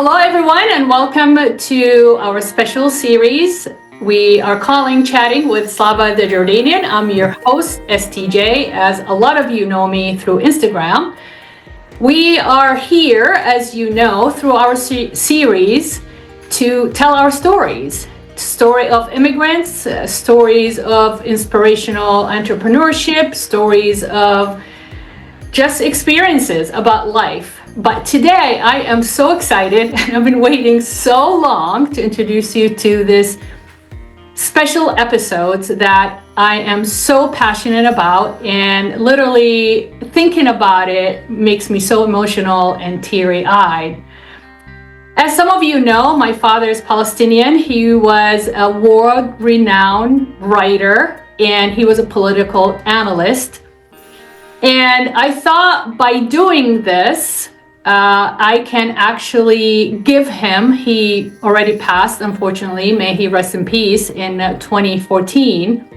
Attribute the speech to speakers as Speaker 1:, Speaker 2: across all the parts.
Speaker 1: Hello, everyone, and welcome to our special series we are calling Chatting with Slava the Jordanian. I'm your host, STJ, as a lot of you know me through Instagram. We are here, as you know, through our series to tell our stories. Story of immigrants, stories of inspirational entrepreneurship, stories of just experiences about life. But today I am so excited, and I've been waiting so long to introduce you to this special episodes that I am so passionate about, and literally thinking about it makes me so emotional and teary-eyed. As some of you know, my father is Palestinian. He was a world-renowned writer, and he was a political analyst. And I thought by doing this, I can actually give him, he already passed, unfortunately, may he rest in peace, in 2014.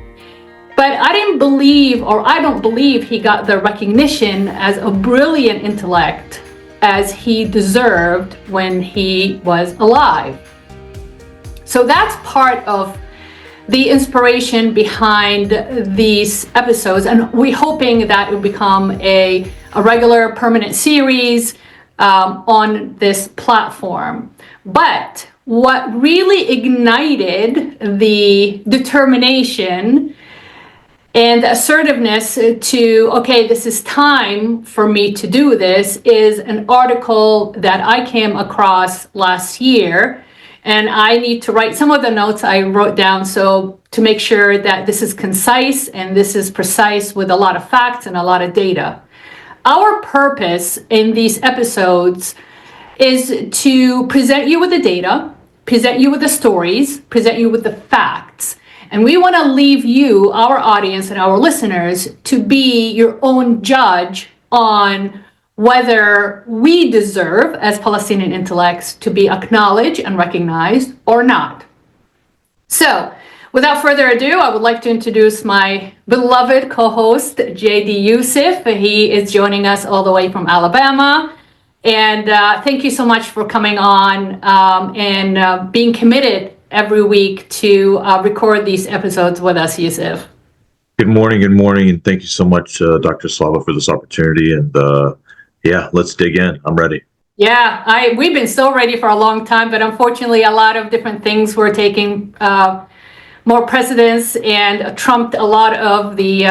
Speaker 1: But I don't believe he got the recognition as a brilliant intellect as he deserved when he was alive. So that's part of the inspiration behind these episodes, and we're hoping that it will become a regular permanent series on this platform. But what really ignited the determination and the assertiveness to, okay, this is time for me to do this, is an article that I came across last year. And I need to write some of the notes I wrote down so to make sure that this is concise and this is precise with a lot of facts and a lot of data. Our purpose in these episodes is to present you with the data, present you with the stories, present you with the facts. And we want to leave you, our audience and our listeners, to be your own judge on whether we deserve, as Palestinian intellects, to be acknowledged and recognized or not. So, without further ado, I would like to introduce my beloved co-host, JD Youssef. He is joining us all the way from Alabama. And thank you so much for coming on and being committed every week to record these episodes with us, Youssef.
Speaker 2: Good morning, and thank you so much, Dr. Slava, for this opportunity. And yeah, let's dig in. I'm ready.
Speaker 1: Yeah, we've been so ready for a long time, but unfortunately, a lot of different things were taking more precedence and trumped a lot of the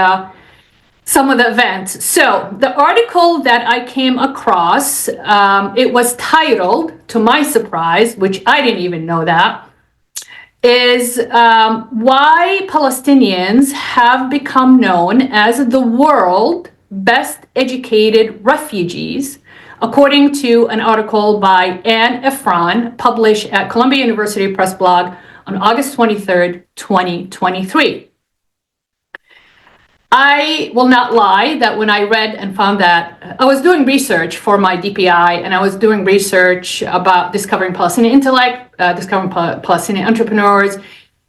Speaker 1: some of the events. So the article that I came across, it was titled, to my surprise, which I didn't even know that, is why Palestinians have become known as the world's best educated refugees, according to an article by Anne Irfan, published at Columbia University Press Blog on August 23rd, 2023. I will not lie that when I read and found that, I was doing research for my DPI, and I was doing research about discovering Palestinian intellect, discovering Palestinian entrepreneurs,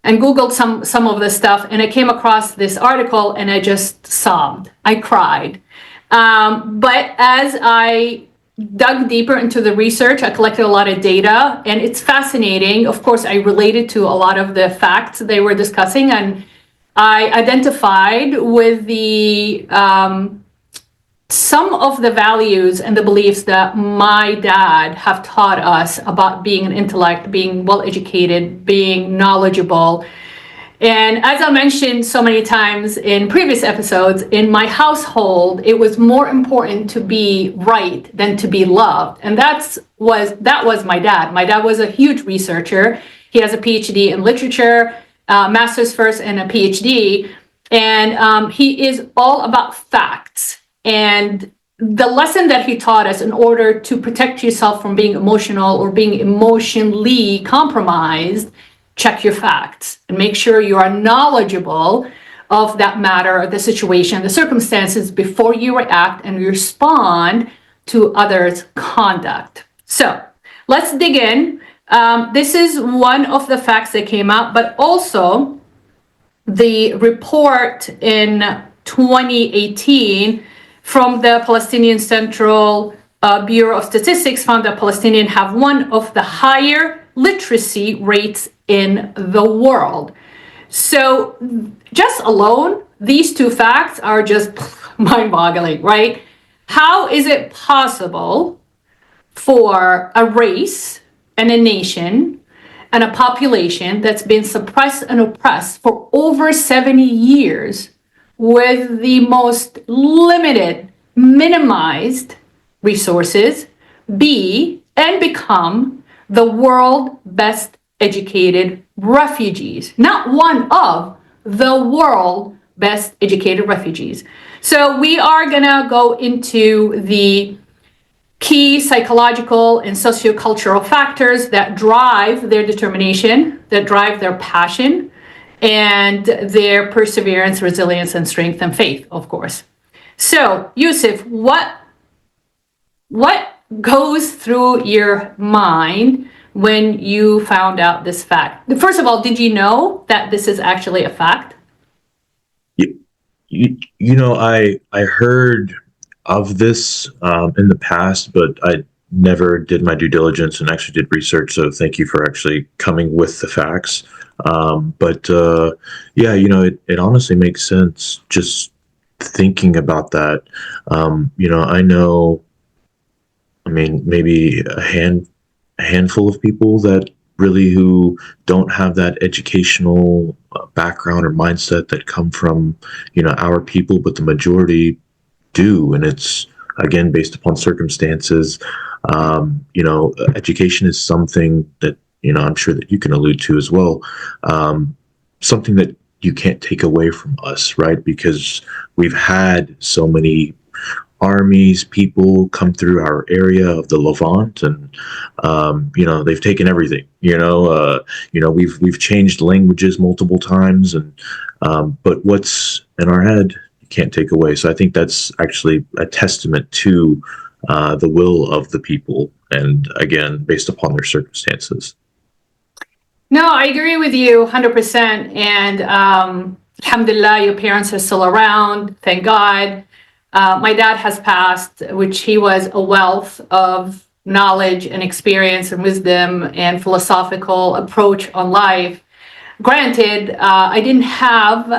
Speaker 1: and Googled some of this stuff, and I came across this article, and I just sobbed. I cried. But as I dug deeper into the research, I collected a lot of data, and it's fascinating. Of course, I related to a lot of the facts they were discussing, and I identified with the some of the values and the beliefs that my dad have taught us about being an intellect, being well-educated, being knowledgeable. And as I mentioned so many times in previous episodes, in my household, it was more important to be right than to be loved. And that was my dad. My dad was a huge researcher. He has a PhD in literature, master's first and a PhD. And he is all about facts. And the lesson that he taught us, in order to protect yourself from being emotional or being emotionally compromised, check your facts and make sure you are knowledgeable of that matter, the situation, the circumstances before you react and respond to others' conduct. So let's dig in. This is one of the facts that came out, but also the report in 2018 from the Palestinian Central Bureau of Statistics found that Palestinians have one of the higher literacy rates in the world. So just alone, these two facts are just mind-boggling, right? How is it possible for a race and a nation and a population that's been suppressed and oppressed for over 70 years with the most limited, minimized resources, be and become the world's best educated refugees, not one of the world best educated refugees. So we are gonna go into the key psychological and sociocultural factors that drive their determination, that drive their passion, and their perseverance, resilience, and strength and faith, of course. So, Youssef, what goes through your mind when you found out this fact? First of all, did you know that this is actually a fact?
Speaker 2: I heard of this in the past, but I never did my due diligence and actually did research. So thank you for actually coming with the facts. It honestly makes sense just thinking about that. I know, maybe a handful of people that really who don't have that educational background or mindset that come from, our people, but the majority do. And it's, again, based upon circumstances. Education is something that, I'm sure that you can allude to as well. Something that you can't take away from us, right? Because we've had so many armies, people come through our area of the Levant, and they've taken everything. We've changed languages multiple times, and but what's in our head, you can't take away. So I think that's actually a testament to the will of the people, and again, based upon their circumstances.
Speaker 1: No, I agree with you 100%. And alhamdulillah, your parents are still around. Thank God. My dad has passed, which he was a wealth of knowledge and experience and wisdom and philosophical approach on life. Granted, I didn't have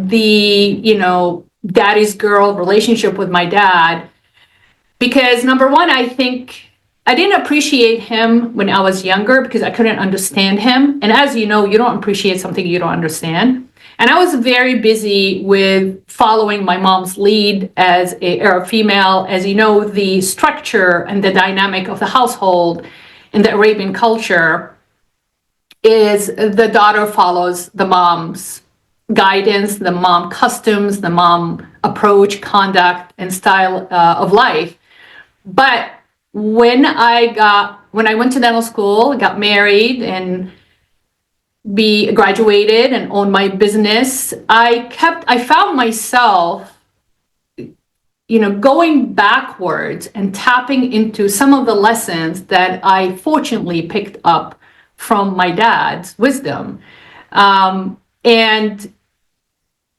Speaker 1: the, daddy's girl relationship with my dad because, number one, I think I didn't appreciate him when I was younger because I couldn't understand him. And as you know, you don't appreciate something you don't understand. And I was very busy with following my mom's lead as an Arab female. As you know, the structure and the dynamic of the household in the Arabian culture is the daughter follows the mom's guidance, the mom customs, the mom approach, conduct, and style of life. But when I went to dental school, got married, and graduated and owned my business, I found myself, going backwards and tapping into some of the lessons that I fortunately picked up from my dad's wisdom. And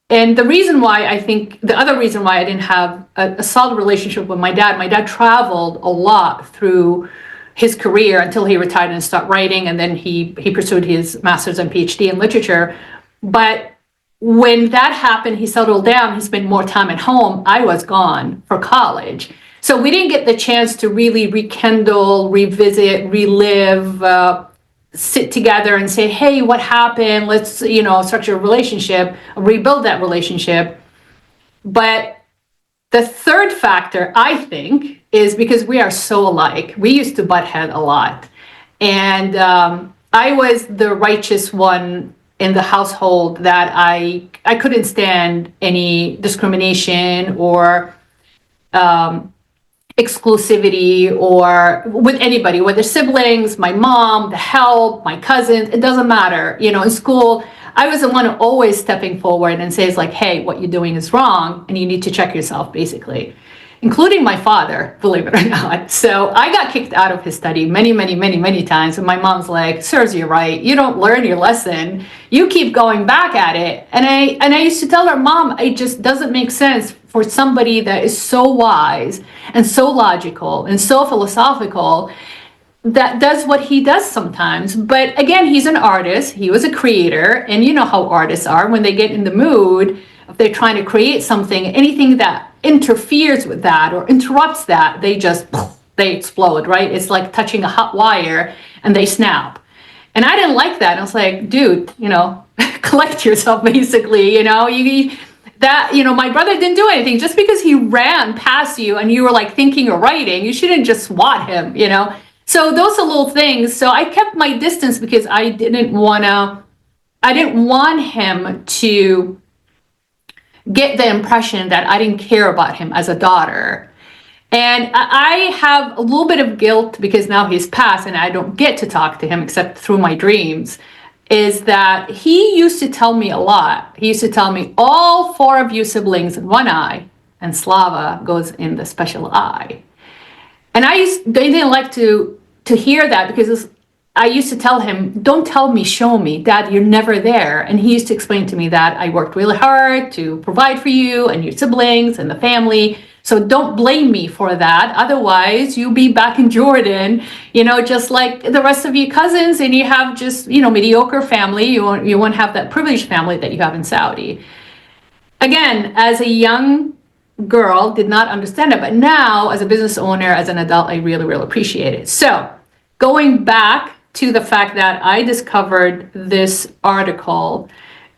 Speaker 1: the other reason why I didn't have a solid relationship with my dad traveled a lot through his career until he retired and started writing, and then he pursued his master's and PhD in literature. But when that happened, he settled down, he spent more time at home. I was gone for college. So we didn't get the chance to really rekindle, revisit, relive, sit together and say, hey, what happened? Let's, structure a relationship, rebuild that relationship. But the third factor, I think, is because we are so alike. We used to butt head a lot. And I was the righteous one in the household that I couldn't stand any discrimination or exclusivity or with anybody, whether siblings, my mom, the help, my cousins, it doesn't matter. In school, I was the one always stepping forward and says like, hey, what you're doing is wrong and you need to check yourself, basically. including my father, believe it or not. So I got kicked out of his study many times. And my mom's like, "Sirs, you're right. You don't learn your lesson. You keep going back at it." And I used to tell her, "Mom, it just doesn't make sense for somebody that is so wise and so logical and so philosophical that does what he does sometimes." But again, he's an artist. He was a creator. And you know how artists are when they get in the mood, if they're trying to create something, anything that interferes with that or interrupts that, they explode, right? It's like touching a hot wire and they snap. And I didn't like that. I was like, dude, collect yourself, basically. My brother didn't do anything. Just because he ran past you and you were like thinking or writing, you shouldn't just swat him, So those are little things. So I kept my distance because I didn't want him to get the impression that I didn't care about him as a daughter. And I have a little bit of guilt because now he's passed and I don't get to talk to him except through my dreams, is that he used to tell me a lot. He used to tell me, all 4 of you siblings in one eye, and Slava goes in the special eye. And they didn't like to hear that because I used to tell him, "Don't tell me, show me. Dad, you're never there." And he used to explain to me that I worked really hard to provide for you and your siblings and the family. So don't blame me for that. Otherwise, you'll be back in Jordan, just like the rest of your cousins, and you have just, mediocre family. You won't have that privileged family that you have in Saudi. Again, as a young girl, did not understand it. But now, as a business owner, as an adult, I really, really appreciate it. So going back to the fact that I discovered this article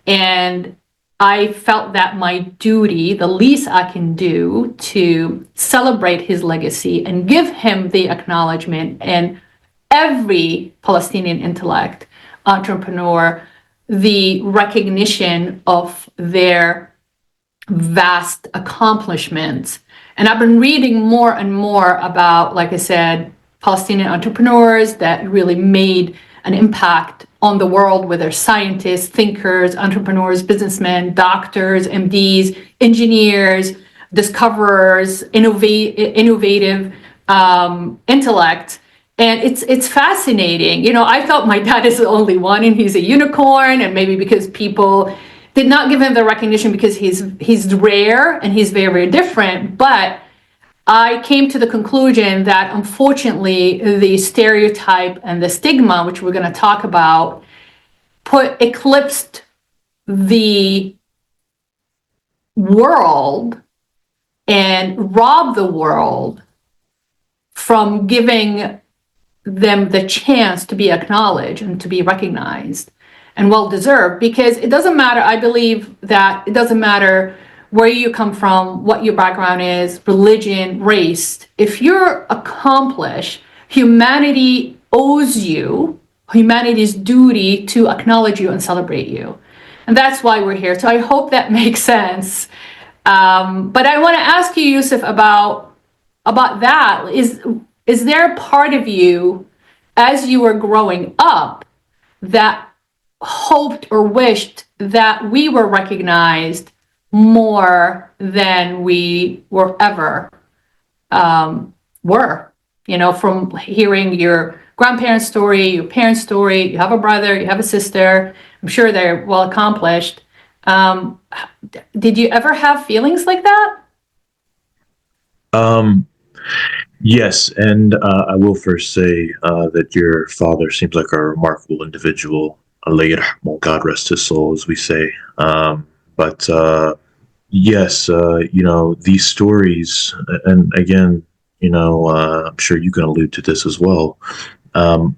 Speaker 1: and I felt that my duty, the least I can do to celebrate his legacy and give him the acknowledgement, and every Palestinian intellect, entrepreneur, the recognition of their vast accomplishments. And I've been reading more and more about, like I said, Palestinian entrepreneurs that really made an impact on the world, whether scientists, thinkers, entrepreneurs, businessmen, doctors, MDs, engineers, discoverers, innovative intellect. And it's fascinating. I thought my dad is the only one and he's a unicorn, and maybe because people did not give him the recognition because he's rare and he's very, very different. But I came to the conclusion that unfortunately the stereotype and the stigma, which we're going to talk about, eclipsed the world and robbed the world from giving them the chance to be acknowledged and to be recognized and well-deserved. Because it doesn't matter, I believe that it doesn't matter where you come from, what your background is, religion, race. If you're accomplished, humanity owes you, humanity's duty to acknowledge you and celebrate you. And that's why we're here. So I hope that makes sense. But I want to ask you, Youssef, about that. Is there a part of you, as you were growing up, that hoped or wished that we were recognized more than we were ever were? From hearing your grandparents' story, your parents' story, you have a brother, you have a sister, I'm sure they're well accomplished. Did you ever have feelings like that?
Speaker 2: Yes, and I will first say that your father seems like a remarkable individual. Allah yarhamah, God rest his soul, as we say. But yes, these stories, and again, I'm sure you can allude to this as well.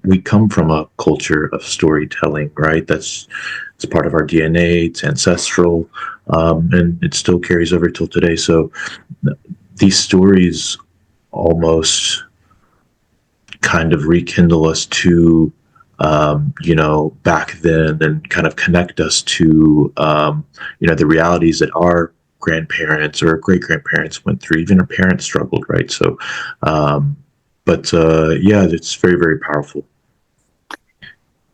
Speaker 2: We come from a culture of storytelling, right? It's part of our DNA, it's ancestral, and it still carries over till today. So these stories almost kind of rekindle us to back then, and kind of connect us to the realities that our grandparents or great grandparents went through. Even our parents struggled, right? So it's very, very powerful.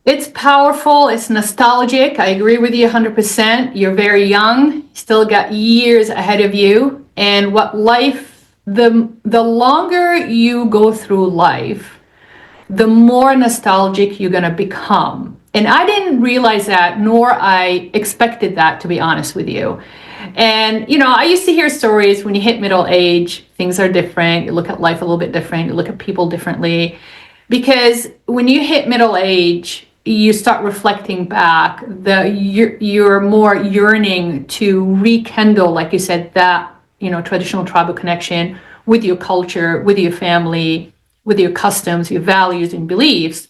Speaker 1: It's powerful. It's nostalgic. I agree with you 100%. You're very young, still got years ahead of you. And what life the longer you go through life, the more nostalgic you're going to become. And I didn't realize that, nor I expected that, to be honest with you. And, I used to hear stories when you hit middle age, things are different. You look at life a little bit different. You look at people differently. Because when you hit middle age, you start reflecting back. You're more yearning to rekindle, like you said, that, traditional tribal connection with your culture, with your family, with your customs, your values and beliefs.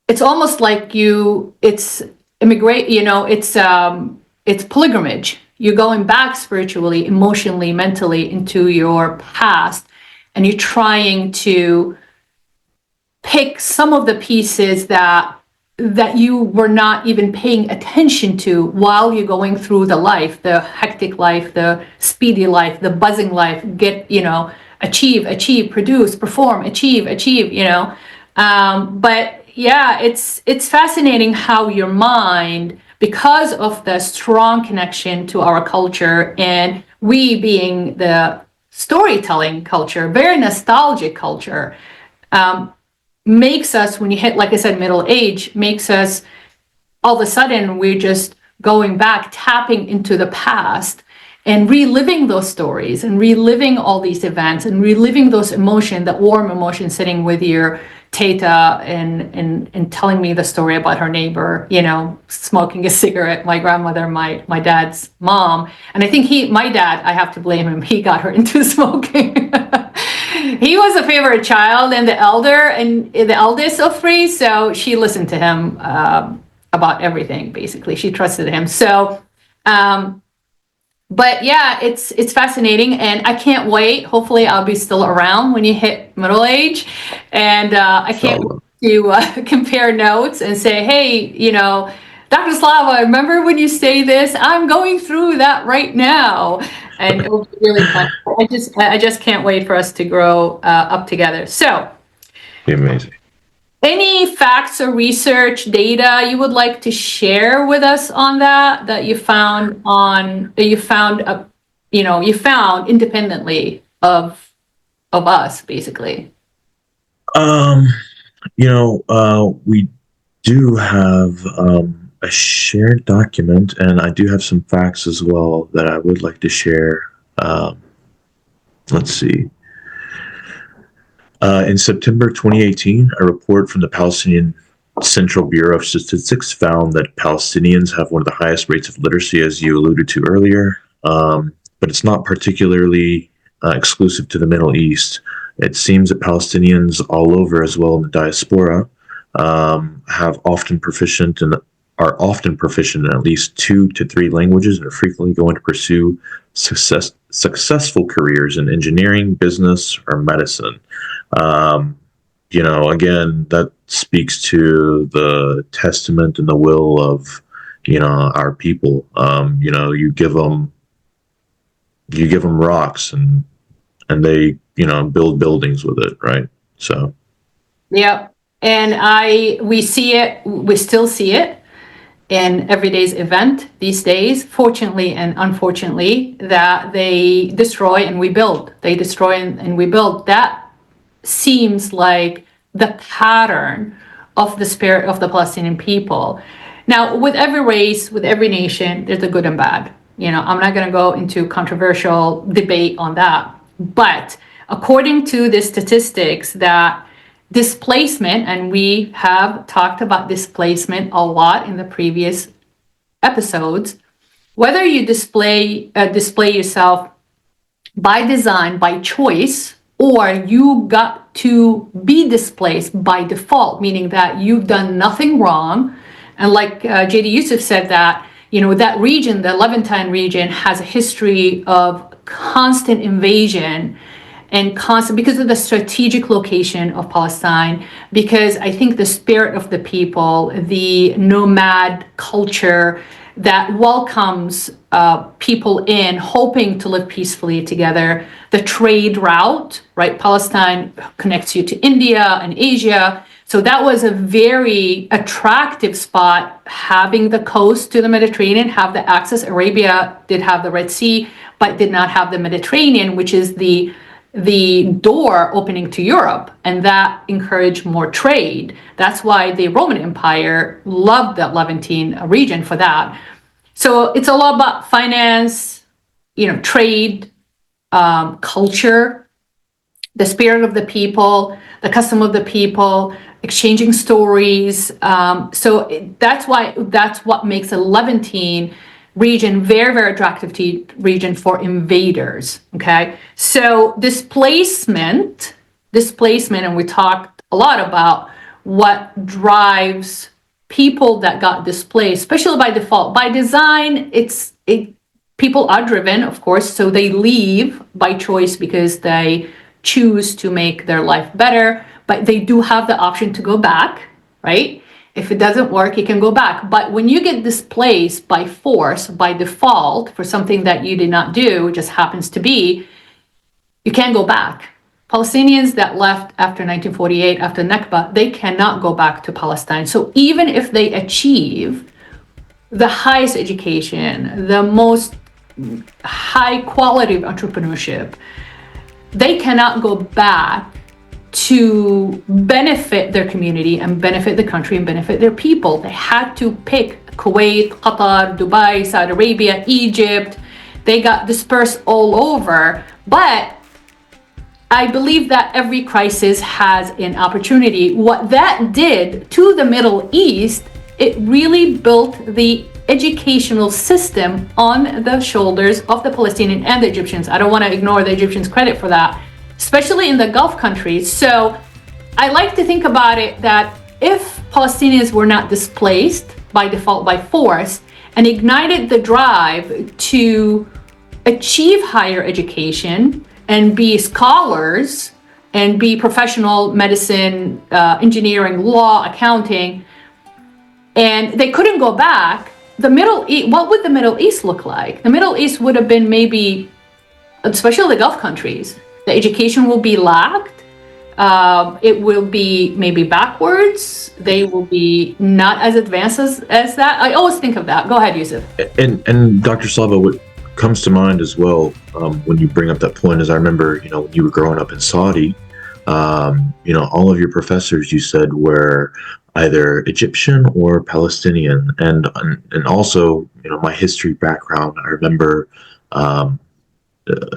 Speaker 1: It's almost like it's pilgrimage. You're going back spiritually, emotionally, mentally into your past, and you're trying to pick some of the pieces that you were not even paying attention to while you're going through the hectic life, the speedy life, the buzzing life, achieve, produce, perform, achieve, but yeah, it's fascinating how your mind, because of the strong connection to our culture, and we being the storytelling culture, very nostalgic culture, makes us, when you hit, like I said, middle age, makes us, all of a sudden, we're just going back, tapping into the past and reliving those stories and reliving all these events and reliving those emotions, that warm emotion, sitting with your teta and telling me the story about her neighbor, smoking a cigarette, my grandmother, my dad's mom. And I think my dad, I have to blame him, he got her into smoking. He was a favorite child and the eldest of three, so she listened to him about everything, basically. She trusted him. So, but yeah, it's fascinating, and I can't wait. Hopefully I'll be still around when you hit middle age, and I can't wait to compare notes and say, hey, Dr. Slava, remember when you say this? I'm going through that right now. And it will be really fun. I just can't wait for us to grow up together. So,
Speaker 2: amazing.
Speaker 1: Any facts or research data you would like to share with us on that you found independently of us, basically?
Speaker 2: We do have a shared document, and I do have some facts as well that I would like to share. Let's see. In September 2018, a report from the Palestinian Central Bureau of Statistics found that Palestinians have one of the highest rates of literacy, as you alluded to earlier, but it's not particularly exclusive to the Middle East. It seems that Palestinians all over, as well in the diaspora, are often proficient in at least 2 to 3 languages, and are frequently going to pursue successful careers in engineering, business, or medicine. Again, that speaks to the testament and the will of, our people. You give them rocks and they, build buildings with it. Right. So.
Speaker 1: Yeah. And we still see it in everyday's event these days, fortunately and unfortunately, that they destroy and we build. They destroy and we build. That seems like the pattern of the spirit of the Palestinian people. Now, with every race, with every nation, there's the good and bad. I'm not going to go into controversial debate on that. But according to the statistics, that displacement, and we have talked about displacement a lot in the previous episodes, whether you display yourself by design, by choice, or you got to be displaced by default, meaning that you've done nothing wrong. And like JD Youssef said, that that region, the Levantine region, has a history of constant invasion and constant, because of the strategic location of Palestine, because I think the spirit of the people, the nomad culture, that welcomes people in, hoping to live peacefully together. The trade route, right? Palestine connects you to India and Asia. So that was a very attractive spot, having the coast to the Mediterranean, have the access. Arabia did have the Red Sea, but did not have the Mediterranean, which is the door opening to Europe, and that encouraged more trade. That's why the Roman Empire loved that Levantine region for that. So it's a lot about finance, trade, culture, the spirit of the people, the custom of the people, exchanging stories. That's what makes the Levantine region very, very attractive region for invaders. Okay, so displacement, and we talked a lot about what drives people that got displaced, especially by default. By design, people are driven, of course, so they leave by choice because they choose to make their life better, but they do have the option to go back, right? If it doesn't work, you can go back. But when you get displaced by force, by default, for something that you did not do, it just happens to be, you can't go back. Palestinians that left after 1948, after Nakba, they cannot go back to Palestine. So even if they achieve the highest education, the most high quality of entrepreneurship, they cannot go back to benefit their community and benefit the country and benefit their people. They had to pick Kuwait, Qatar, Dubai, Saudi Arabia, Egypt. They got dispersed all over. But I believe that every crisis has an opportunity. What that did to the Middle East, it really built the educational system on the shoulders of the Palestinians and the Egyptians. I don't want to ignore the Egyptians' credit for that, especially in the Gulf countries. So I like to think about it that if Palestinians were not displaced by default by force and ignited the drive to achieve higher education and be scholars and be professional medicine, engineering, law, accounting, and they couldn't go back, the Middle East, what would the Middle East look like? The Middle East would have been maybe, especially the Gulf countries, the education will be lacked. It will be maybe backwards. They will be not as advanced as that. I always think of that. Go ahead, Youssef.
Speaker 2: And Dr. Slava, what comes to mind as well when you bring up that point is I remember, when you were growing up in Saudi, all of your professors, you said, were either Egyptian or Palestinian, and also, my history background. I remember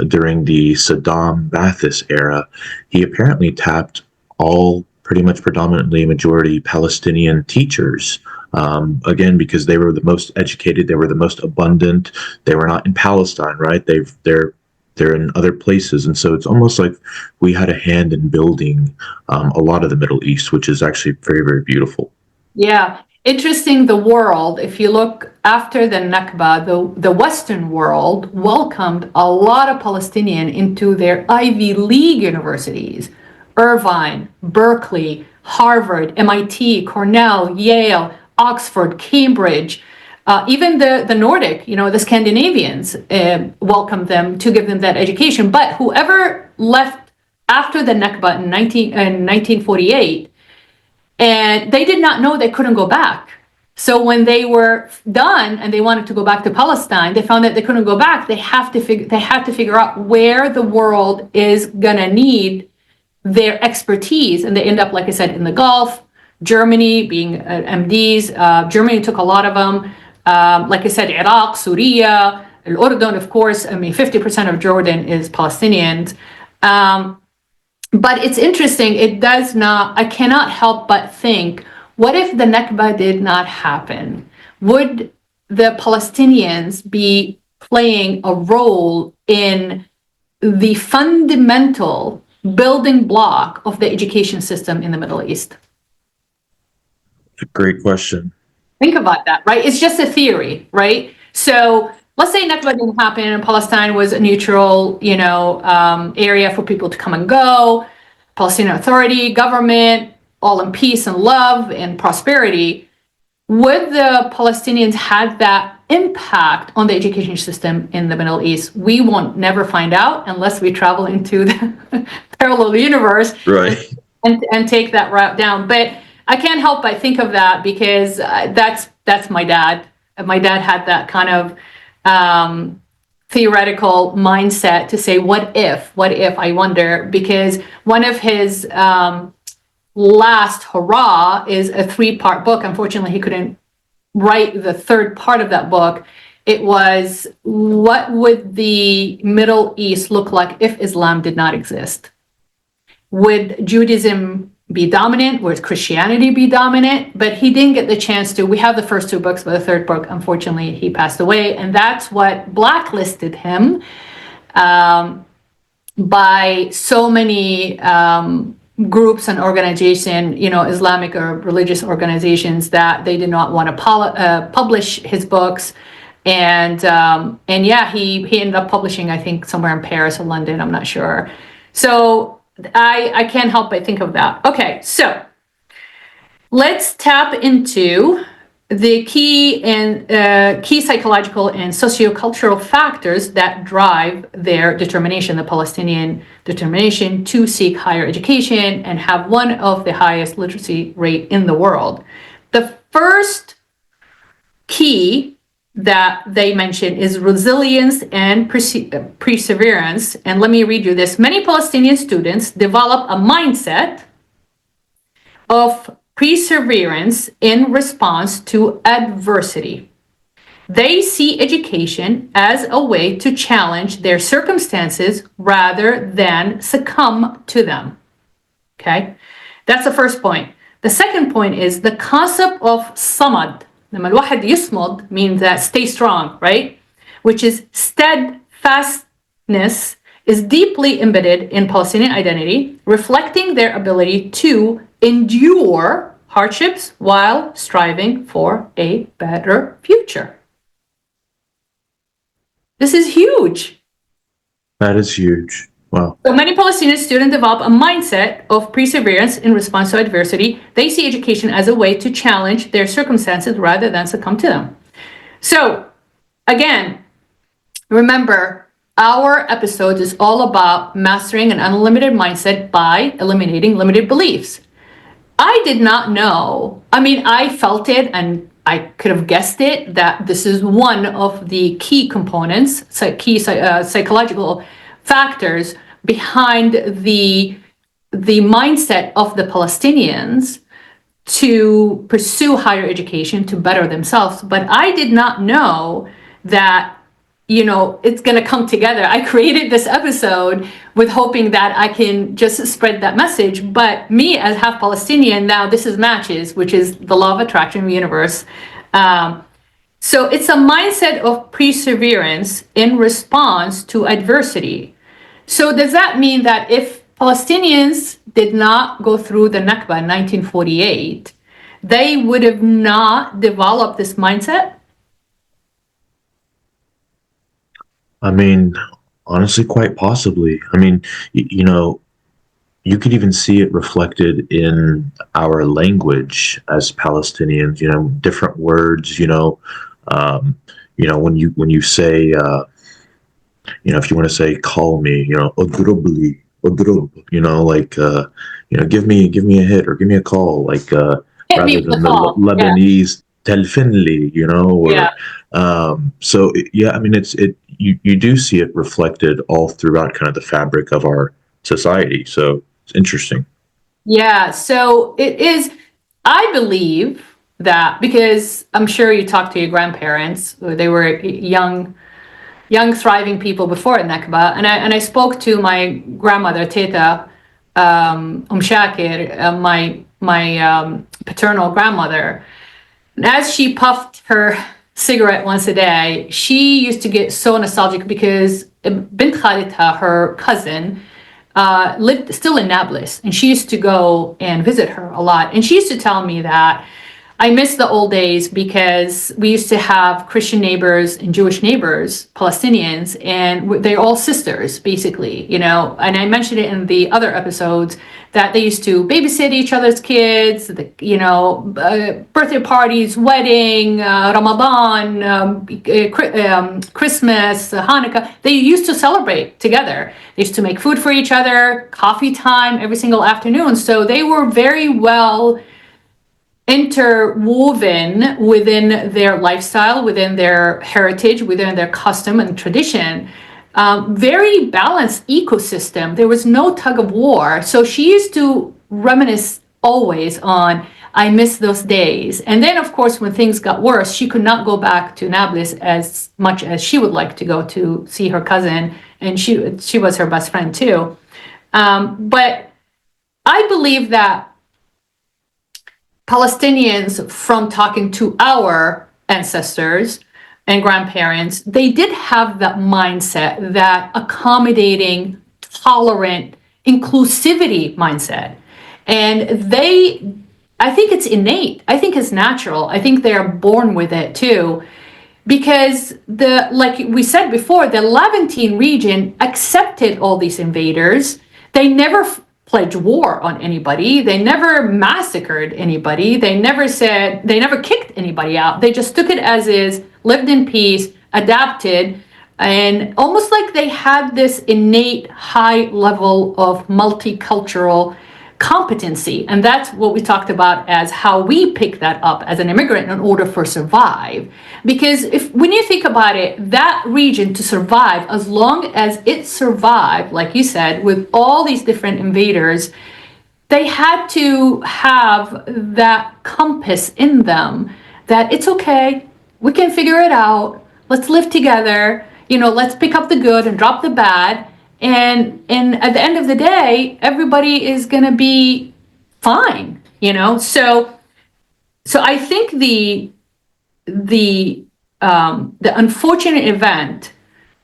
Speaker 2: during the Saddam Ba'athist era, he apparently tapped all pretty much predominantly majority Palestinian teachers. Again, because they were the most educated, they were the most abundant. They were not in Palestine, right? They're in other places, and so it's almost like we had a hand in building a lot of the Middle East, which is actually very, very beautiful.
Speaker 1: Yeah, interesting. The world, if you look after the Nakba, the Western world welcomed a lot of Palestinian into their Ivy League universities: Irvine, Berkeley, Harvard, MIT, Cornell, Yale, Oxford, Cambridge. Even the Nordic, the Scandinavians welcomed them to give them that education. But whoever left after the Nakba in 1948, and they did not know they couldn't go back. So when they were done and they wanted to go back to Palestine, they found that they couldn't go back. They had to figure out where the world is gonna need their expertise, and they end up, like I said, in the Gulf. Germany being MDs. Germany took a lot of them. Like I said, Iraq, Syria, Urdun, of course. 50% of Jordan is Palestinians. But it's interesting. I cannot help but think, what if the Nakba did not happen? Would the Palestinians be playing a role in the fundamental building block of the education system in the Middle East?
Speaker 2: It's a great question.
Speaker 1: Think about that, right? It's just a theory, right? So let's say Nakba didn't happen and Palestine was a neutral, area for people to come and go. Palestinian Authority, government, all in peace and love and prosperity. Would the Palestinians have that impact on the education system in the Middle East, we won't never find out unless we travel into the parallel universe,
Speaker 2: Right.
Speaker 1: and take that route down. But I can't help but think of that because that's my dad. My dad had that kind of theoretical mindset to say, what if, I wonder, because one of his last hurrah is a 3-part book. Unfortunately, he couldn't write the 3rd part of that book. It was, what would the Middle East look like if Islam did not exist? Would Judaism be dominant? Would Christianity be dominant? But he didn't get the chance to. We have the first 2 books, but the 3rd book, unfortunately, he passed away. And that's what blacklisted him by so many groups and organizations, Islamic or religious organizations, that they did not want to publish his books. And yeah, he ended up publishing, I think, somewhere in Paris or London, I'm not sure. So I can't help but think of that. Okay, so let's tap into the key psychological and sociocultural factors that drive their determination, the Palestinian determination to seek higher education and have one of the highest literacy rate in the world. The first key that they mention is resilience and perseverance. And let me read you this. Many Palestinian students develop a mindset of perseverance in response to adversity. They see education as a way to challenge their circumstances rather than succumb to them. Okay, that's the first point. The second point is the concept of samad. لما الواحد يصمد means that stay strong, right? Which is steadfastness, is deeply embedded in Palestinian identity, reflecting their ability to endure hardships while striving for a better future. This is huge.
Speaker 2: That is huge. Wow.
Speaker 1: So many Palestinian students develop a mindset of perseverance in response to adversity. They see education as a way to challenge their circumstances rather than succumb to them. So again, remember, our episode is all about mastering an unlimited mindset by eliminating limited beliefs. I did not know. I mean, I felt it and I could have guessed it, that this is one of the key components, psychological factors behind the mindset of the Palestinians to pursue higher education to better themselves. But I did not know that, it's going to come together. I created this episode with hoping that I can just spread that message. But me as half Palestinian, now this is matches, which is the law of attraction of the universe. So it's a mindset of perseverance in response to adversity. So does that mean that if Palestinians did not go through the Nakba in 1948, they would have not developed this mindset?
Speaker 2: I mean, honestly, quite possibly. I mean, you could even see it reflected in our language as Palestinians, different words, when you say, if you want to say, call me, odrubli, odrub, give me a hit or give me a call, rather than the Lebanese, telfinli, or, so I mean, you do see it reflected all throughout kind of the fabric of our society. So it's interesting.
Speaker 1: Yeah. So it is, I believe that, because I'm sure you talked to your grandparents, they were young, thriving people before Nakba. And I spoke to my grandmother, Teta, Shakir, my paternal grandmother. And as she puffed her cigarette once a day, she used to get so nostalgic because Bint Khalidha, her cousin, lived still in Nablus, and she used to go and visit her a lot. And she used to tell me that I miss the old days because we used to have Christian neighbors and Jewish neighbors, Palestinians, and they're all sisters, basically, you know. And I mentioned it in the other episodes that they used to babysit each other's kids, you know, birthday parties, wedding, Ramadan, Christmas, Hanukkah. They used to celebrate together. They used to make food for each other, coffee time every single afternoon. So they were very well interwoven within their lifestyle, within their heritage, within their custom and tradition. Very balanced ecosystem. There was no tug of war. So she used to reminisce always on, I miss those days. And then, of course, when things got worse, she could not go back to Nablus as much as she would like to go to see her cousin. And she was her best friend too. But I believe that Palestinians, from talking to our ancestors and grandparents, they did have that mindset, that accommodating, tolerant, inclusivity mindset. And I think it's innate. I think it's natural. I think they're born with it too. Because like we said before, the Levantine region accepted all these invaders. They never pledged war on anybody. They never massacred anybody. They never kicked anybody out. They just took it as is, lived in peace, adapted, and almost like they had this innate high level of multicultural competency. And that's what we talked about as how we pick that up as an immigrant in order for survive. Because when you think about it, that region to survive, as long as it survived, like you said, with all these different invaders, they had to have that compass in them that it's okay, we can figure it out, let's live together, you know, let's pick up the good and drop the bad. And at the end of the day, everybody is going to be fine, you know? So I think the unfortunate event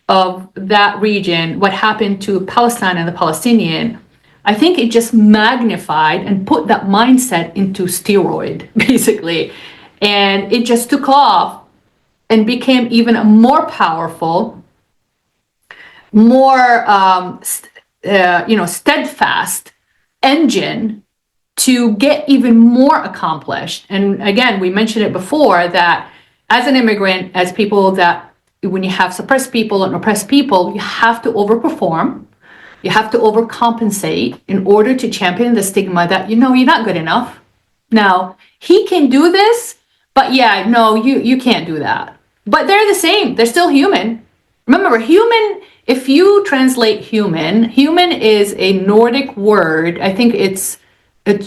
Speaker 1: of that region, what happened to Palestine and the Palestinian, I think it just magnified and put that mindset into steroid, basically. And it just took off and became even a more powerful, more steadfast engine to get even more accomplished. And again, we mentioned it before that as an immigrant, as people that when you have suppressed people and oppressed people, you have to overperform, you have to overcompensate in order to champion the stigma that, you know, you're not good enough. Now, he can do this, but yeah, no, you can't do that. But they're the same, they're still human. Remember, human, if you translate human is a Nordic word. I think it's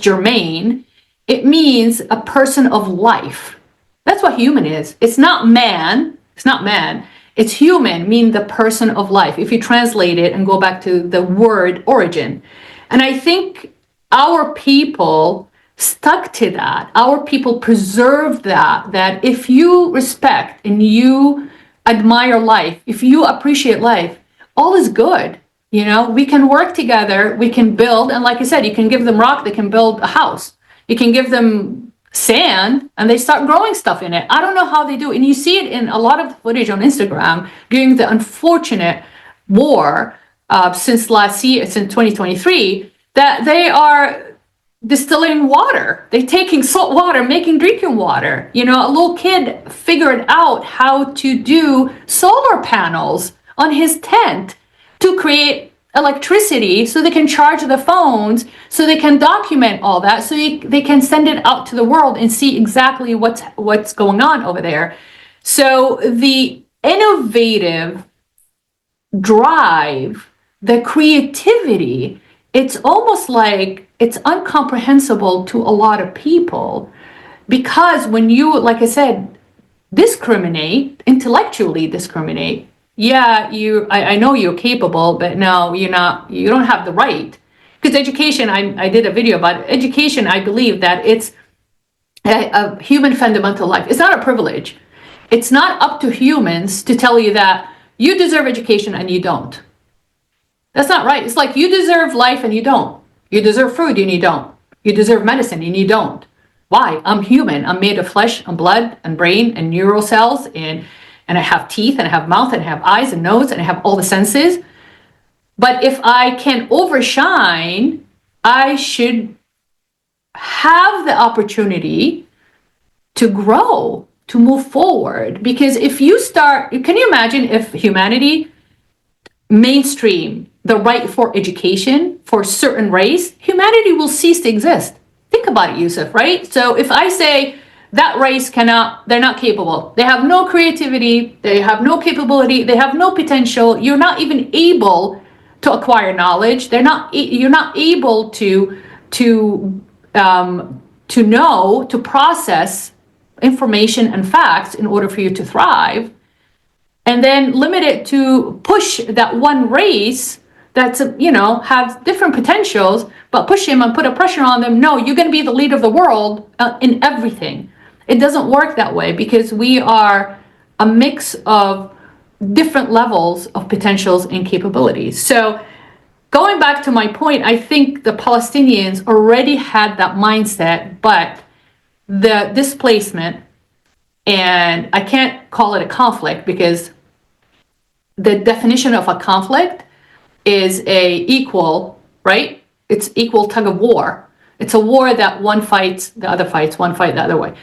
Speaker 1: German. It means a person of life. That's what human is. It's not man. It's not man. It's human, mean the person of life, if you translate it and go back to the word origin. And I think our people stuck to that. Our people preserved that if you respect and you admire life, if you appreciate life, all is good. You know, we can work together, we can build, and like I said, you can give them rock, they can build a house. You can give them sand and they start growing stuff in it. I don't know how they do it. And you see it in a lot of footage on Instagram during the unfortunate war since last year, since 2023, that they are distilling water. They're taking salt water, making drinking water. You know, a little kid figured out how to do solar panels on his tent to create electricity so they can charge the phones, so they can document all that, so they can send it out to the world and see exactly what's going on over there. So the innovative drive, the creativity, it's almost like it's incomprehensible to a lot of people, because when you, like I said, intellectually discriminate, yeah, I know you're capable, but no, you don't have the right. Because education, I did a video about education. I believe that it's a human fundamental life. It's not a privilege. It's not up to humans to tell you that you deserve education and you don't. That's not right. It's like you deserve life and you don't. You deserve food and you don't. You deserve medicine and you don't. Why? I'm human. I'm made of flesh and blood and brain and neural cells, and I have teeth and I have mouth and I have eyes and nose and I have all the senses. But if I can overshine, I should have the opportunity to grow, to move forward. Because if you start, can you imagine if humanity mainstream the right for education for a certain race, humanity will cease to exist. Think about it, Youssef, right? So if I say that race cannot, they're not capable, they have no creativity, they have no capability, they have no potential, you're not even able to acquire knowledge, you're not able to know, to process information and facts in order for you to thrive, and then limit it to push that one race that's, has different potentials, but push him and put a pressure on them. No, you're going to be the leader of the world in everything. It doesn't work that way, because we are a mix of different levels of potentials and capabilities. So going back to my point, I think the Palestinians already had that mindset, but the displacement, and I can't call it a conflict, because the definition of a conflict is a equal, right? It's equal tug of war. It's a war that one fights, the other fights, one fight the other way.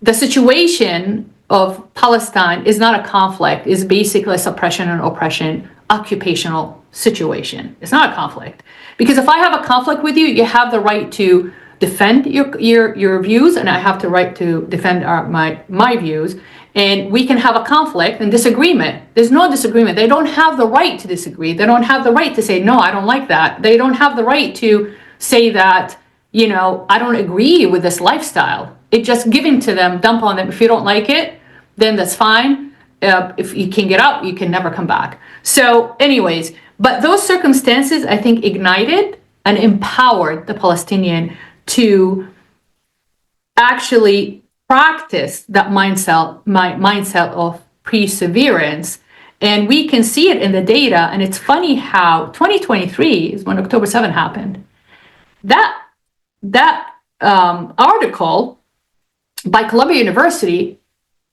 Speaker 1: The situation of Palestine is not a conflict, is basically a suppression and oppression, occupational situation. It's not a conflict. Because if I have a conflict with you, you have the right to defend your views, and I have the right to defend my views, and we can have a conflict and disagreement. There's no disagreement. They don't have the right to disagree. They don't have the right to say, no, I don't like that. They don't have the right to say that, I don't agree with this lifestyle. It's just given to them, dump on them. If you don't like it, then that's fine. If you can get out, you can never come back. So anyways, but those circumstances, I think, ignited and empowered the Palestinian to actually practice that mindset of perseverance. And we can see it in the data. And it's funny how 2023 is when October 7 happened. That article by Columbia University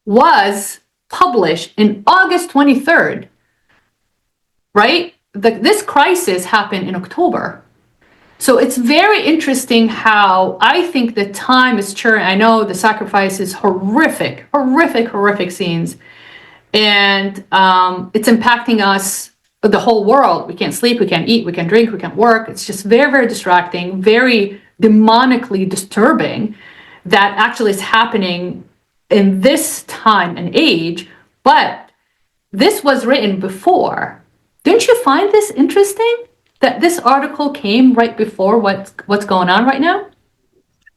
Speaker 1: was published in August 23rd, right? This crisis happened in October. So it's very interesting how I think the time is churning. I know the sacrifice is horrific scenes. And it's impacting us, the whole world. We can't sleep, we can't eat, we can't drink, we can't work. It's just very, very distracting, very demonically disturbing that actually is happening in this time and age. But this was written before. Don't you find this interesting? That this article came right before what's going on right now?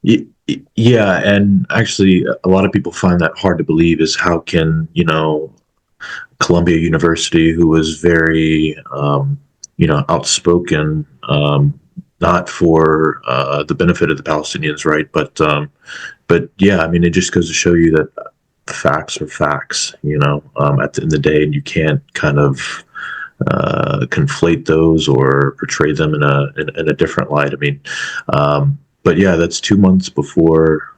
Speaker 2: Yeah, and actually, a lot of people find that hard to believe. Is how can Columbia University, who was very outspoken, not for the benefit of the Palestinians, right? But yeah, I mean, it just goes to show you that facts are facts. At the end of the day, and you can't kind of conflate those or portray them in a different light. I mean, but yeah, that's 2 months before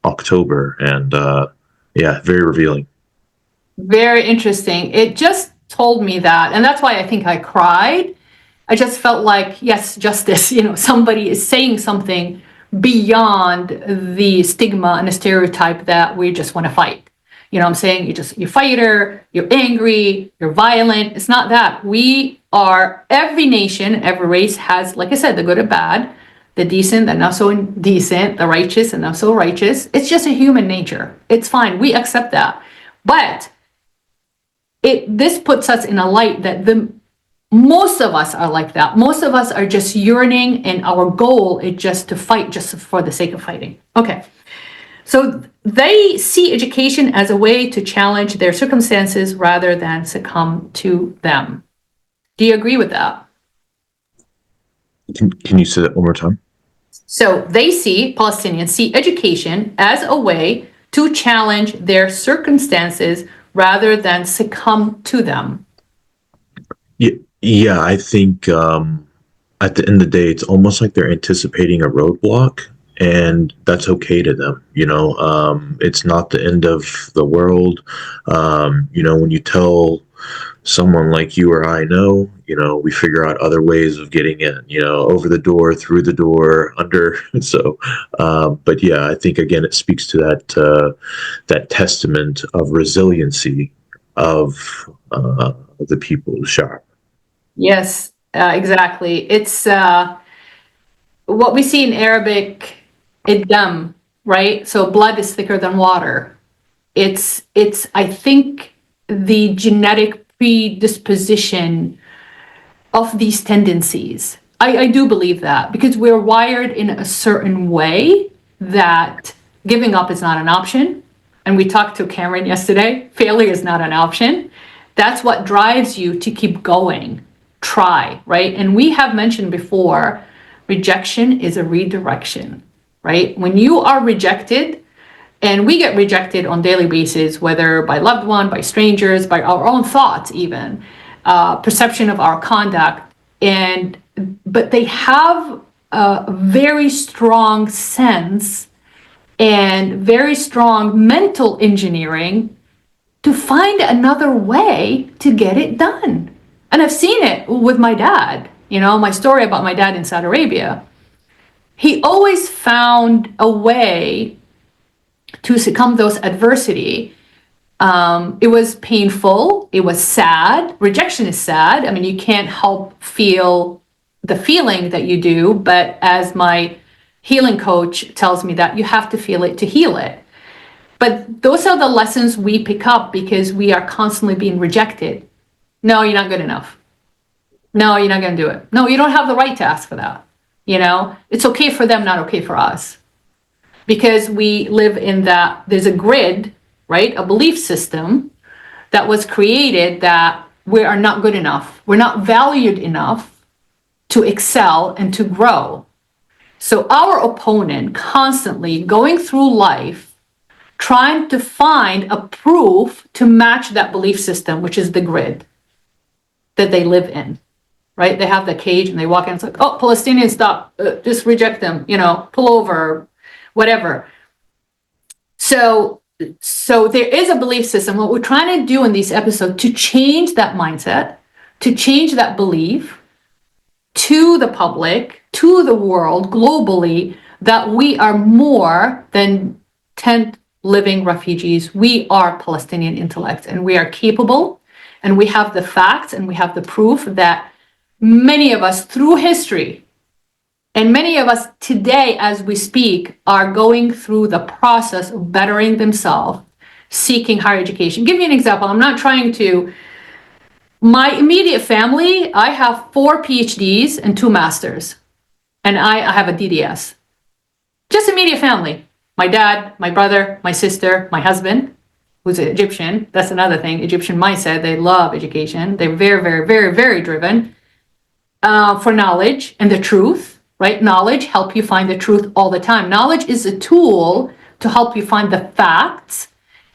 Speaker 2: October, and yeah, very revealing.
Speaker 1: Very interesting. It just told me that, and that's why I think I cried. I just felt like, yes, justice. Somebody is saying something beyond the stigma and the stereotype that we just want to fight. What I'm saying? You're fighter, you're angry, you're violent. It's not that. Every nation, every race has, like I said, the good and bad, the decent, the not so indecent, the righteous and not so righteous. It's just a human nature. It's fine. We accept that. But this puts us in a light that most of us are like that. Most of us are just yearning, and our goal is just to fight just for the sake of fighting. Okay. So they see education as a way to challenge their circumstances rather than succumb to them. Do you agree with that?
Speaker 2: Can you say that one more time?
Speaker 1: So Palestinians see education as a way to challenge their circumstances rather than succumb to them.
Speaker 2: Yeah, I think at the end of the day, it's almost like they're anticipating a roadblock, and that's okay to them. It's not the end of the world. When you tell someone like you or I know, we figure out other ways of getting in, over the door, through the door, under. So, but yeah, I think again, it speaks to that testament of resiliency of the people of Shar.
Speaker 1: Yes, exactly. It's what we see in Arabic, idam, right? So blood is thicker than water. It's I think the genetic predisposition of these tendencies. I do believe that, because we're wired in a certain way that giving up is not an option. And we talked to Cameron yesterday, failure is not an option. That's what drives you to keep going, try, right? And we have mentioned before, rejection is a redirection, right? When you are rejected, and we get rejected on a daily basis, whether by loved one, by strangers, by our own thoughts even, perception of our conduct, but they have a very strong sense and very strong mental engineering to find another way to get it done. And I've seen it with my dad. My story about my dad in Saudi Arabia. He always found a way to succumb those adversity. It was painful. It was sad. Rejection is sad. I mean, you can't help feel the feeling that you do, but as my healing coach tells me, that you have to feel it to heal it. But those are the lessons we pick up because we are constantly being rejected. No, you're not good enough. No, you're not going to do it. No, you don't have the right to ask for that. It's okay for them, not okay for us. Because we live in that, there's a grid, right? A belief system that was created that we are not good enough. We're not valued enough to excel and to grow. So our opponent constantly going through life, trying to find a proof to match that belief system, which is the grid that they live in, right? They have the cage and they walk in, it's like, oh, Palestinians, stop, just reject them, pull over, whatever. So there is a belief system. What we're trying to do in these episodes to change that mindset, to change that belief to the public, to the world globally, that we are more than tent living refugees. We are Palestinian intellect, and we are capable, and we have the facts, and we have the proof that many of us through history, and many of us today, as we speak, are going through the process of bettering themselves, seeking higher education. Give you an example. I'm not trying to. My immediate family, I have 4 PhDs and 2 masters, and I have a DDS. Just immediate family. My dad, my brother, my sister, my husband, who's Egyptian. That's another thing. Egyptian mindset. They love education. They're very, very, very, very driven for knowledge and the truth. Right? Knowledge help you find the truth all the time. Knowledge is a tool to help you find the facts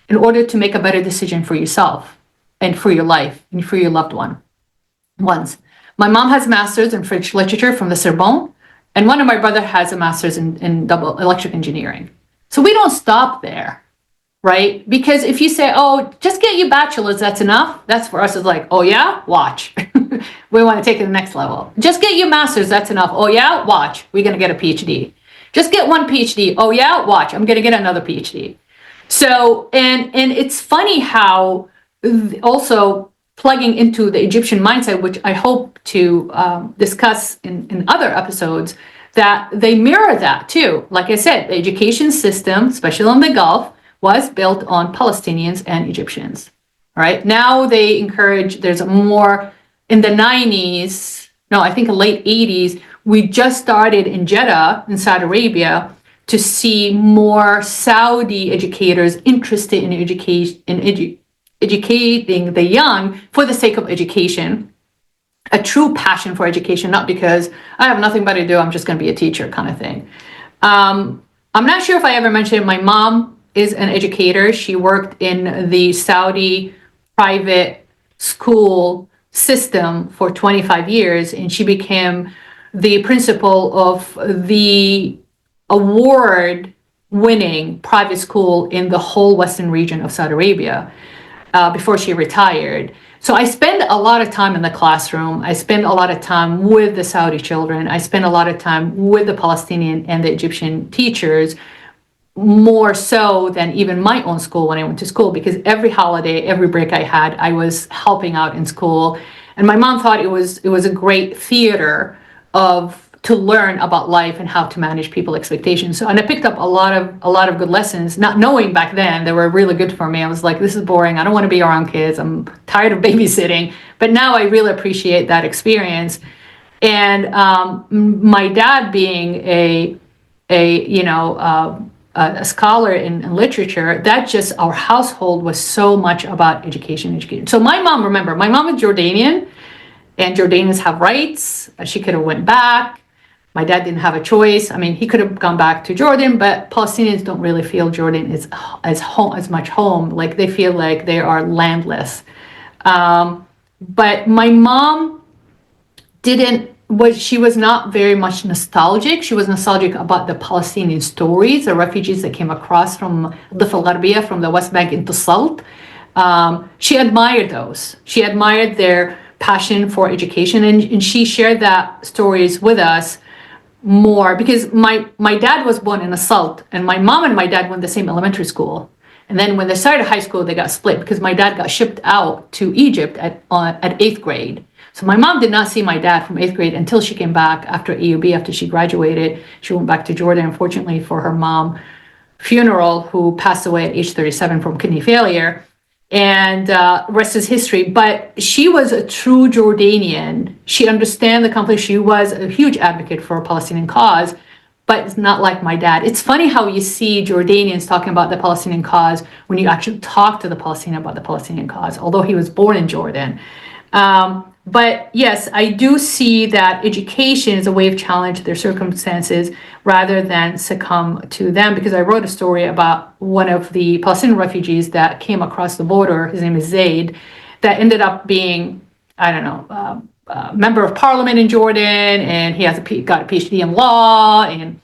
Speaker 1: in order to make a better decision for yourself and for your life and for your loved ones. My mom has a master's in French literature from the Sorbonne, and one of my brother has a master's in double electric engineering. So we don't stop there, right? Because if you say, oh, just get your bachelor's, that's enough. That's for us is like, oh yeah, watch. We want to take it to the next level. Just get your master's, that's enough. Oh yeah, watch. We're going to get a PhD. Just get one PhD. Oh yeah, watch. I'm going to get another PhD. So, and it's funny how also plugging into the Egyptian mindset, which I hope to discuss in other episodes, that they mirror that too. Like I said, the education system, especially in the Gulf, was built on Palestinians and Egyptians. All right. Now they encourage, there's a more, in the 90s, no, I think late 80s, we just started in Jeddah in Saudi Arabia to see more Saudi educators interested in educating the young for the sake of education, a true passion for education, not because I have nothing better to do, I'm just going to be a teacher kind of thing. I'm not sure if I ever mentioned it. My mom is an educator. She worked in the Saudi private school system for 25 years, and she became the principal of the award-winning private school in the whole western region of Saudi Arabia before she retired. So I spend a lot of time in the classroom. I spend a lot of time with the Saudi children. I spend a lot of time with the Palestinian and the Egyptian teachers, more so than even my own school when I went to school, because every holiday, every break I had, I was helping out in school. And my mom thought it was a great theater to learn about life and how to manage people's expectations. So, and I picked up a lot of good lessons, not knowing back then they were really good for me. I was like, this is boring. I don't want to be around kids. I'm tired of babysitting. But now I really appreciate that experience. And my dad being a scholar in literature, that just, our household was so much about education. So my mom is Jordanian, and Jordanians have rights. She could have went back. My dad didn't have a choice. I mean, he could have gone back to Jordan, but Palestinians don't really feel Jordan is as much home. Like, they feel like they are landless. But my mom she was not very much nostalgic. She was nostalgic about the Palestinian stories, the refugees that came across from Dhifl Gharbia, from the West Bank into Salt. She admired those. She admired their passion for education, and she shared that stories with us more, because my dad was born in Salt, and my mom and my dad went the same elementary school. And then when they started high school, they got split because my dad got shipped out to Egypt at 8th grade. So my mom did not see my dad from 8th grade until she came back after AUB, after she graduated. She went back to Jordan, unfortunately, for her mom's funeral, who passed away at age 37 from kidney failure. And rest is history. But she was a true Jordanian. She understood the conflict. She was a huge advocate for a Palestinian cause, but it's not like my dad. It's funny how you see Jordanians talking about the Palestinian cause when you actually talk to the Palestinian about the Palestinian cause, although he was born in Jordan. But yes, I do see that education is a way of challenge their circumstances rather than succumb to them, because I wrote a story about one of the Palestinian refugees that came across the border. His name is Zaid, that ended up being, I don't know, member of parliament in Jordan, and he got a PhD in law, and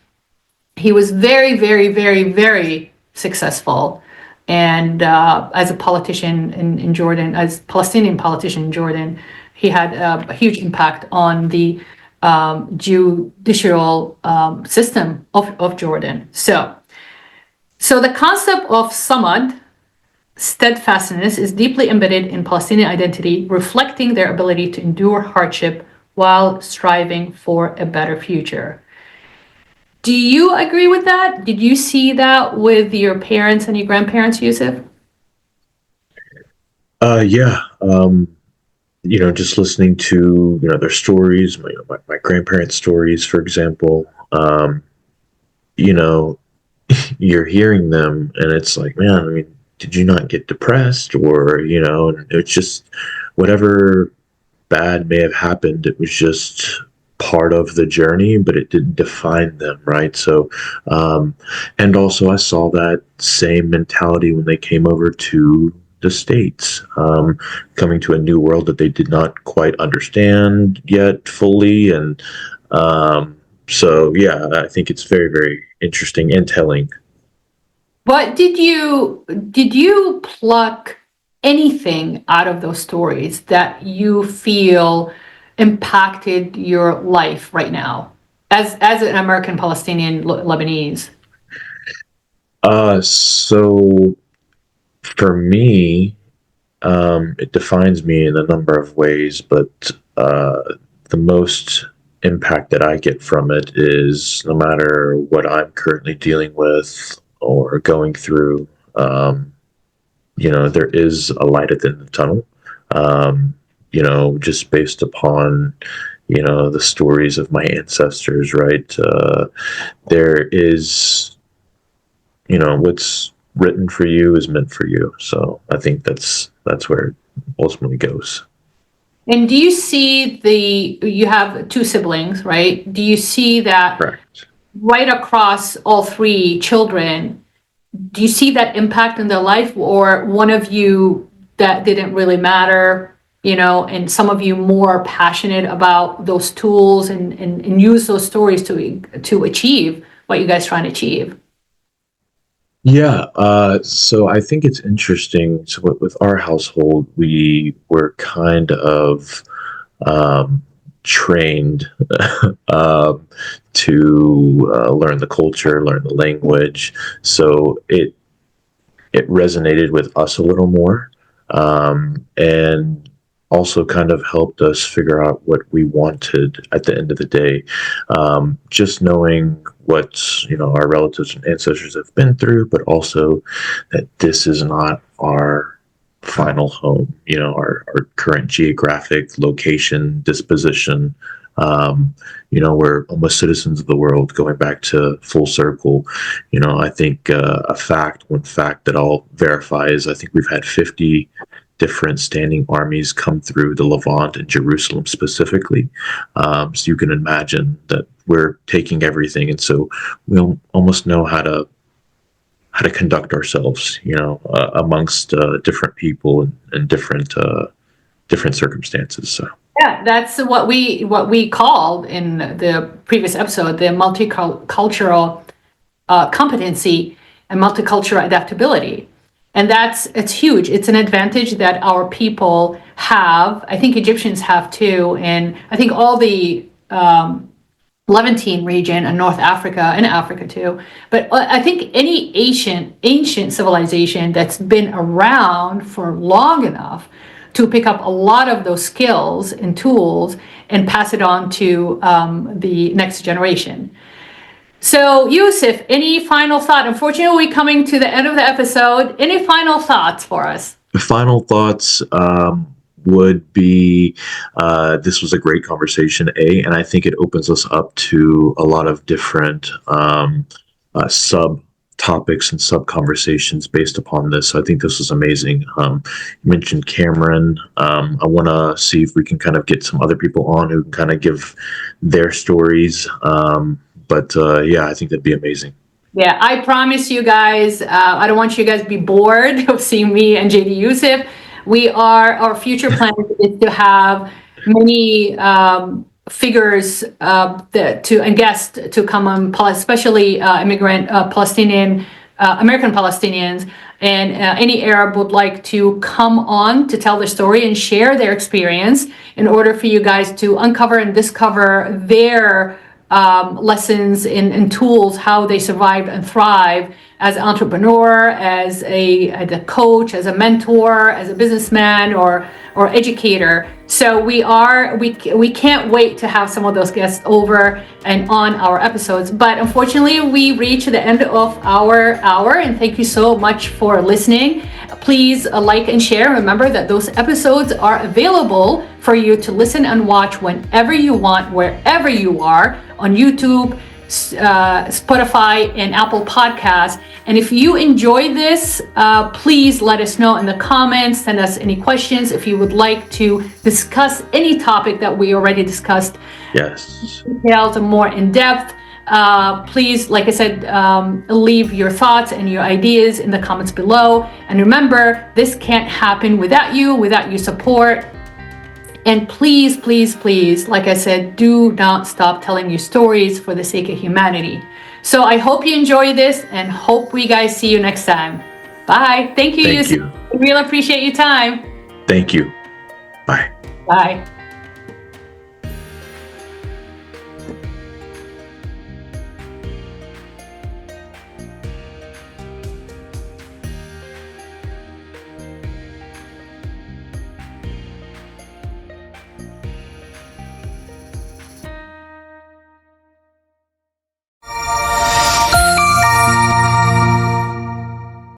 Speaker 1: he was very, very, very, very successul. And as a politician in Jordan, as Palestinian politician in Jordan, he had a huge impact on the judicial system of Jordan. So the concept of samad, steadfastness, is deeply embedded in Palestinian identity, reflecting their ability to endure hardship while striving for a better future. Do you agree with that? Did you see that with your parents and your grandparents, Youssef?
Speaker 2: Yeah. Just listening to, their stories, my grandparents' stories, for example, you're hearing them and it's like, man, I mean, did you not get depressed? Or, and it's just whatever bad may have happened, it was just part of the journey, but it didn't define them, right? So, and also I saw that same mentality when they came over to the States, coming to a new world that they did not quite understand yet fully. And so, yeah, I think it's very, very interesting and telling.
Speaker 1: But did you pluck anything out of those stories that you feel impacted your life right now as an American Palestinian Lebanese?
Speaker 2: So for me, it defines me in a number of ways, but the most impact that I get from it is, no matter what I'm currently dealing with or going through, there is a light at the end of the tunnel. Just based upon, the stories of my ancestors, right? There is, what's written for you is meant for you. So I think that's where it ultimately goes.
Speaker 1: And do you see you have two siblings, right? Do you see that
Speaker 2: Correct.
Speaker 1: right across all three children? Do you see that impact in their life, or one of you that didn't really matter, and some of you more passionate about those tools and use those stories to achieve what you guys trying to achieve?
Speaker 2: Yeah, so I think it's interesting. So with our household, we were kind of trained to learn the culture, learn the language. So it resonated with us a little more, and also kind of helped us figure out what we wanted at the end of the day. Just knowing what our relatives and ancestors have been through, but also that this is not our final home. Our current geographic location, disposition. We're almost citizens of the world, going back to full circle. I think one fact that I'll verify is I think we've had 50 different standing armies come through the Levant and Jerusalem specifically. So you can imagine that we're taking everything, and so we almost know how to conduct ourselves, amongst different people and different circumstances. So.
Speaker 1: Yeah, that's what we called in the previous episode the multicultural competency and multicultural adaptability. And it's huge. It's an advantage that our people have. I think Egyptians have too. And I think all the Levantine region and North Africa and Africa too. But I think any ancient civilization that's been around for long enough to pick up a lot of those skills and tools and pass it on to the next generation. So, Youssef, any final thought? Unfortunately, we're coming to the end of the episode. Any final thoughts for us?
Speaker 2: The final thoughts would be this was a great conversation, and I think it opens us up to a lot of different sub-topics and sub-conversations based upon this. So I think this was amazing. You mentioned Cameron. I want to see if we can kind of get some other people on who can kind of give their stories. But I think that'd be amazing.
Speaker 1: Yeah, I promise you guys, I don't want you guys to be bored of seeing me and JD Youssef. Our future plan is to have many figures and guests to come on, especially immigrant Palestinian, American Palestinians, and any Arab would like to come on to tell their story and share their experience in order for you guys to uncover and discover their lessons and tools, how they survive and thrive as an entrepreneur, as a coach, as a mentor, as a businessman or educator. So we can't wait to have some of those guests over and on our episodes. But unfortunately, we reach the end of our hour, and thank you so much for listening. Please like and share. Remember that those episodes are available for you to listen and watch whenever you want, wherever you are, on YouTube, Spotify, and Apple Podcasts. And if you enjoy this, please let us know in the comments. Send us any questions if you would like to discuss any topic that we already discussed.
Speaker 2: Yes.
Speaker 1: Details and more in depth. Please, like I said, leave your thoughts and your ideas in the comments below. And remember, this can't happen without your support. And please, please, please, like I said, do not stop telling your stories for the sake of humanity. So I hope you enjoy this and hope we guys see you next time. Bye. Thank you, Youssef. I really appreciate your time.
Speaker 2: Thank you. Bye.
Speaker 1: Bye.